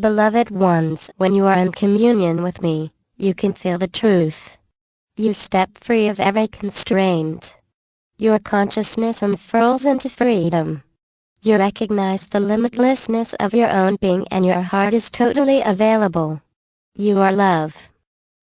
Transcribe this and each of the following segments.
Beloved ones, when you are in communion with me, you can feel the truth. You step free of every constraint. Your consciousness unfurls into freedom. You recognize the limitlessness of your own being and your heart is totally available. You are love.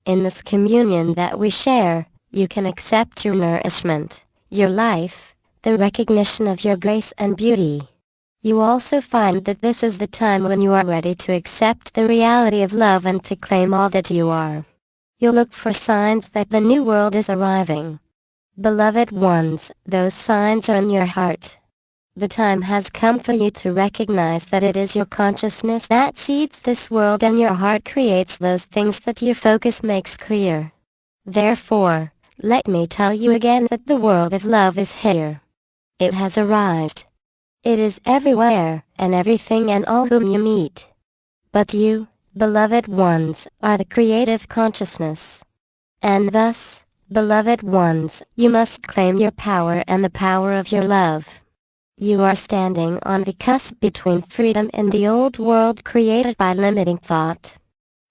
In this communion that we share, you can accept your nourishment, your life, the recognition of your grace and beauty. You also find that this is the time when you are ready to accept the reality of love and to claim all that you are. You look for signs that the new world is arriving. Beloved ones, those signs are in your heart. The time has come for you to recognize that it is your consciousness that seeds this world and your heart creates those things that your focus makes clear. Therefore, let me tell you again that the world of love is here. It has arrived. It is everywhere, and everything and all whom you meet. But you, beloved ones, are the creative consciousness. And thus, beloved ones, you must claim your power and the power of your love. You are standing on the cusp between freedom and the old world created by limiting thought.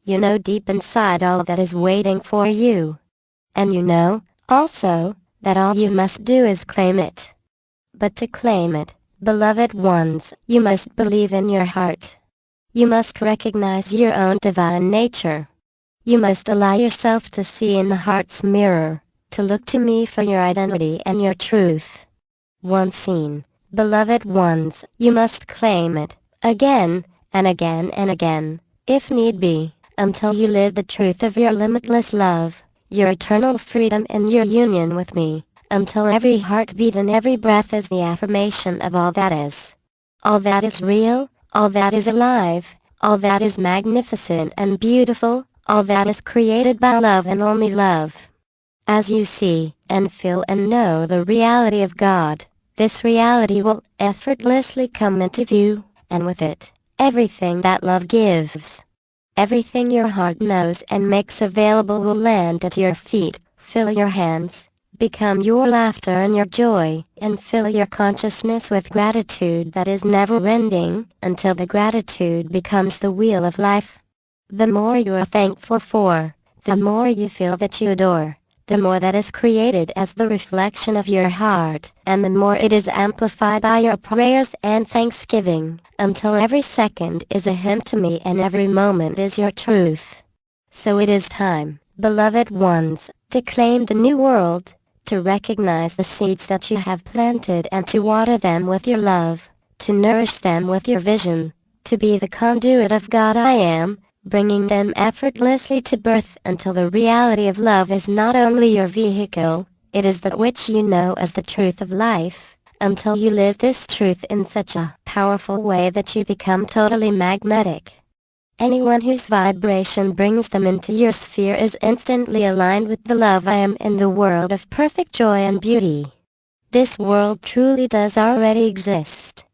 You know deep inside all that is waiting for you. And you know, also, that all you must do is claim it. But to claim it, beloved ones, you must believe in your heart. You must recognize your own divine nature. You must allow yourself to see in the heart's mirror, to look to me for your identity and your truth. Once seen, beloved ones, you must claim it, again, and again and again, if need be, until you live the truth of your limitless love, your eternal freedom and your union with me, until every heartbeat and every breath is the affirmation of all that is. All that is real, all that is alive, all that is magnificent and beautiful, all that is created by love and only love. As you see, and feel and know the reality of God, this reality will effortlessly come into view, and with it, everything that love gives. Everything your heart knows and makes available will land at your feet, fill your hands, become your laughter and your joy, and fill your consciousness with gratitude that is never-ending, until the gratitude becomes the wheel of life. The more you are thankful for, the more you feel that you adore, the more that is created as the reflection of your heart, and the more it is amplified by your prayers and thanksgiving, until every second is a hymn to me and every moment is your truth. So it is time, beloved ones, to claim the new world, to recognize the seeds that you have planted and to water them with your love, to nourish them with your vision, to be the conduit of God I am, bringing them effortlessly to birth until the reality of love is not only your vehicle, it is that which you know as the truth of life, until you live this truth in such a powerful way that you become totally magnetic. Anyone whose vibration brings them into your sphere is instantly aligned with the love I am in the world of perfect joy and beauty. This world truly does already exist.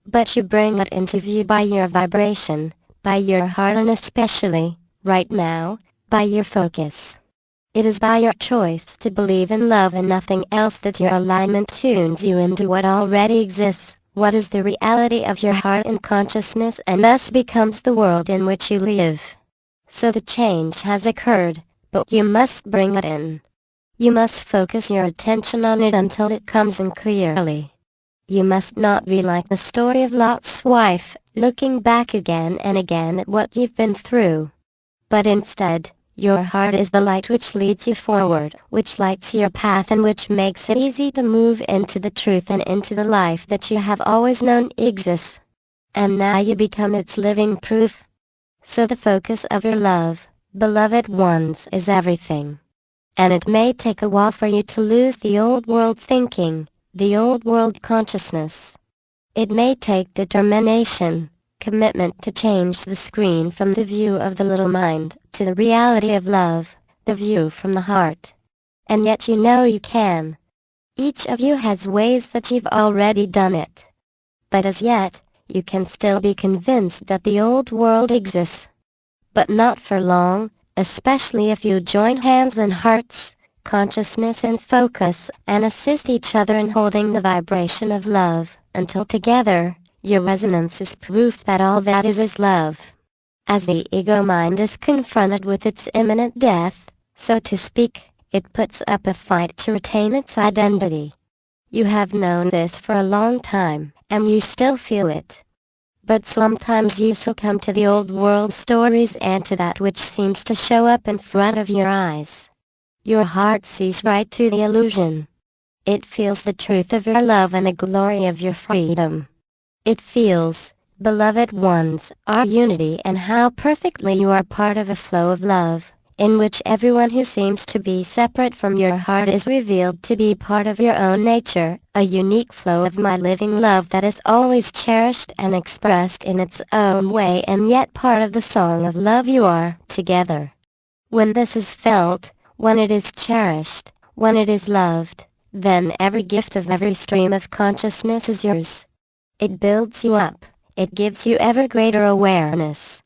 But you bring it into view by your vibration, by your heart and especially, right now, by your focus. It is by your choice to believe in love and nothing else that your alignment tunes you into what already exists, what is the reality of your heart and consciousness and thus becomes the world in which you live. So the change has occurred, but you must bring it in. You must focus your attention on it until it comes in clearly. You must not be like the story of Lot's wife, looking back again and again at what you've been through. But instead, your heart is the light which leads you forward, which lights your path and which makes it easy to move into the truth and into the life that you have always known exists. And now you become its living proof. So the focus of your love, beloved ones, is everything. And it may take a while for you to lose the old world thinking, the old world consciousness. It may take determination, commitment to change the screen from the view of the little mind to the reality of love, the view from the heart. And yet you know you can. Each of you has ways that you've already done it. But as yet, you can still be convinced that the old world exists. But not for long, especially if you join hands and hearts, consciousness and focus, and assist each other in holding the vibration of love, until together, your resonance is proof that all that is love. As the ego mind is confronted with its imminent death, so to speak, it puts up a fight to retain its identity. You have known this for a long time, and you still feel it. But sometimes you succumb to the old world stories and to that which seems to show up in front of your eyes. Your heart sees right through the illusion. It feels the truth of your love and the glory of your freedom. It feels, beloved ones, our unity and how perfectly you are part of a flow of love, in which everyone who seems to be separate from your heart is revealed to be part of your own nature, a unique flow of my living love that is always cherished and expressed in its own way and yet part of the song of love you are, together. When this is felt, when it is cherished, when it is loved, then every gift of every stream of consciousness is yours. It builds you up. It gives you ever greater awareness.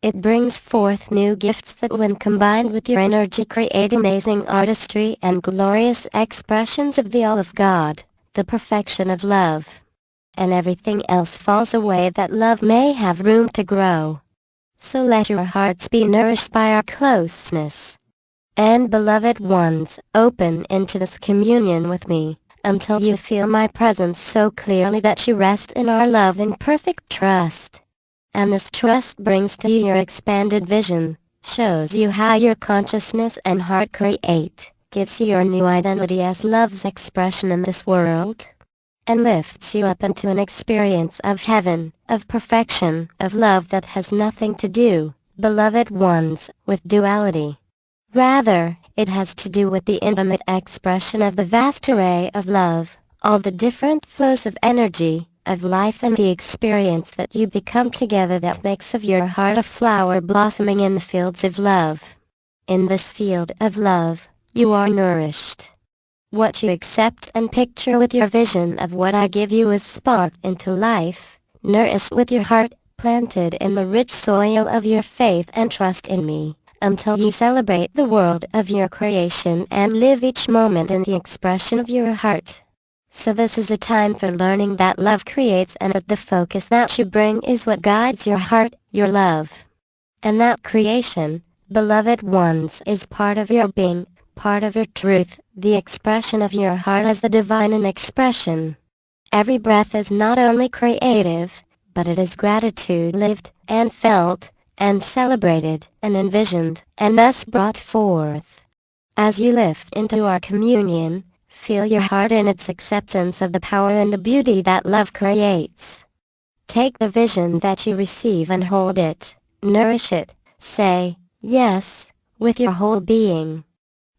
It brings forth new gifts that when combined with your energy create amazing artistry and glorious expressions of the all of God, the perfection of love. And everything else falls away that love may have room to grow. So let your hearts be nourished by our closeness. And beloved ones, open into this communion with me, until you feel my presence so clearly that you rest in our love in perfect trust. And this trust brings to you your expanded vision, shows you how your consciousness and heart create, gives you your new identity as love's expression in this world, and lifts you up into an experience of heaven, of perfection, of love that has nothing to do, beloved ones, with duality. Rather, it has to do with the intimate expression of the vast array of love, all the different flows of energy, of life and the experience that you become together that makes of your heart a flower blossoming in the fields of love. In this field of love, you are nourished. What you accept and picture with your vision of what I give you is sparked into life, nourished with your heart, planted in the rich soil of your faith and trust in me, until you celebrate the world of your creation and live each moment in the expression of your heart. So this is a time for learning that love creates and that the focus that you bring is what guides your heart, your love. And that creation, beloved ones, is part of your being, part of your truth, the expression of your heart as the divine in expression. Every breath is not only creative, but it is gratitude lived, and felt, and celebrated, and envisioned, and thus brought forth. As you lift into our communion, feel your heart in its acceptance of the power and the beauty that love creates. Take the vision that you receive and hold it, nourish it, say, yes, with your whole being.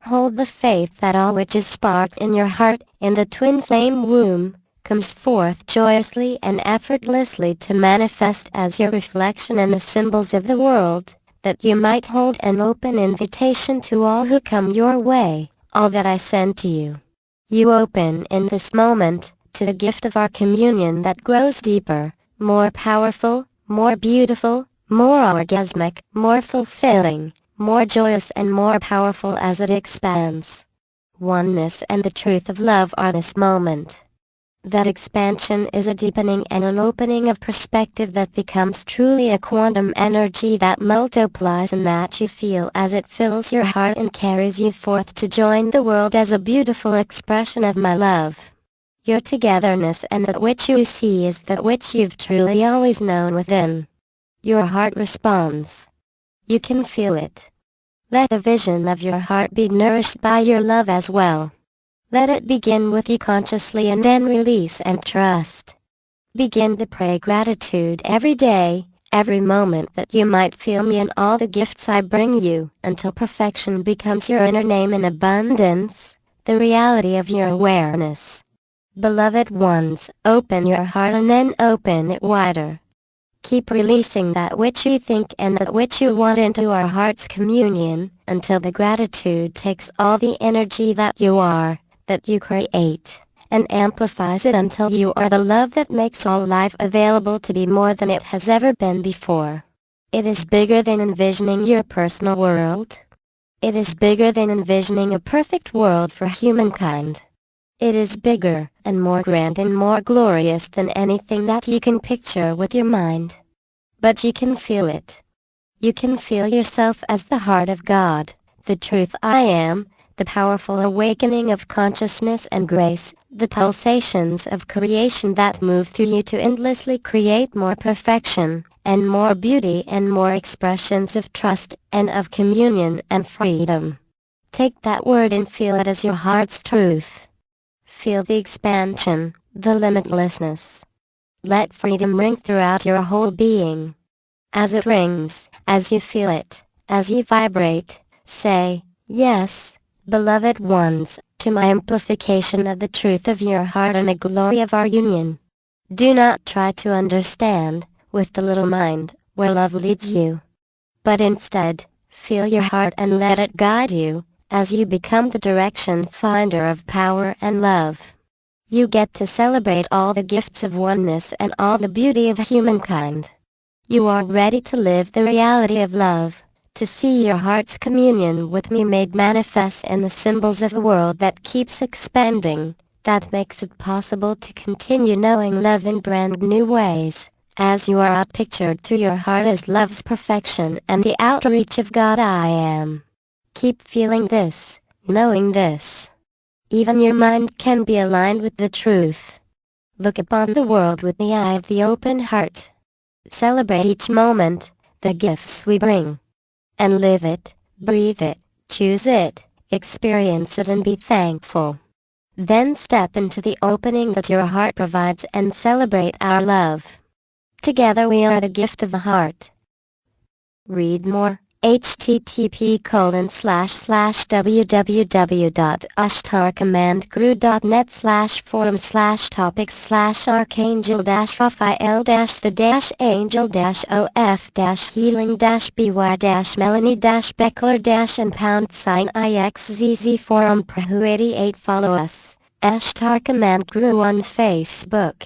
Hold the faith that all which is sparked in your heart, in the twin flame womb, comes forth joyously and effortlessly to manifest as your reflection and the symbols of the world, that you might hold an open invitation to all who come your way, all that I send to you. You open in this moment, to the gift of our communion that grows deeper, more powerful, more beautiful, more orgasmic, more fulfilling, more joyous and more powerful as it expands. Oneness and the truth of love are this moment. That expansion is a deepening and an opening of perspective that becomes truly a quantum energy that multiplies and that you feel as it fills your heart and carries you forth to join the world as a beautiful expression of my love. Your togetherness and that which you see is that which you've truly always known within. Your heart responds. You can feel it. Let the vision of your heart be nourished by your love as well. Let it begin with you consciously and then release and trust. Begin to pray gratitude every day, every moment that you might feel me and all the gifts I bring you, until perfection becomes your inner name in abundance, the reality of your awareness. Beloved ones, open your heart and then open it wider. Keep releasing that which you think and that which you want into our heart's communion, until the gratitude takes all the energy that you are, that you create, and amplifies it until you are the love that makes all life available to be more than it has ever been before. It is bigger than envisioning your personal world. It is bigger than envisioning a perfect world for humankind. It is bigger, and more grand and more glorious than anything that you can picture with your mind. But you can feel it. You can feel yourself as the heart of God, the truth I am, the powerful awakening of consciousness and grace, the pulsations of creation that move through you to endlessly create more perfection, and more beauty and more expressions of trust, and of communion and freedom. Take that word and feel it as your heart's truth. Feel the expansion, the limitlessness. Let freedom ring throughout your whole being. As it rings, as you feel it, as you vibrate, say, yes, beloved ones, to my amplification of the truth of your heart and the glory of our union. Do not try to understand, with the little mind, where love leads you. But instead, feel your heart and let it guide you, as you become the direction finder of power and love. You get to celebrate all the gifts of oneness and all the beauty of humankind. You are ready to live the reality of love, to see your heart's communion with me made manifest in the symbols of a world that keeps expanding, that makes it possible to continue knowing love in brand new ways, as you are outpictured through your heart as love's perfection and the outreach of God I am. Keep feeling this, knowing this. Even your mind can be aligned with the truth. Look upon the world with the eye of the open heart. Celebrate each moment, the gifts we bring. And live it, breathe it, choose it, experience it and be thankful. Then step into the opening that your heart provides and celebrate our love. Together we are the gift of the heart. Read more. http://www.ashtarcommand.net/forum/topics/archangel-4m/Melanie-Beckler-and #IXZZ Forum Prahu 88 Follow us, Ashtar Command Guru on Facebook.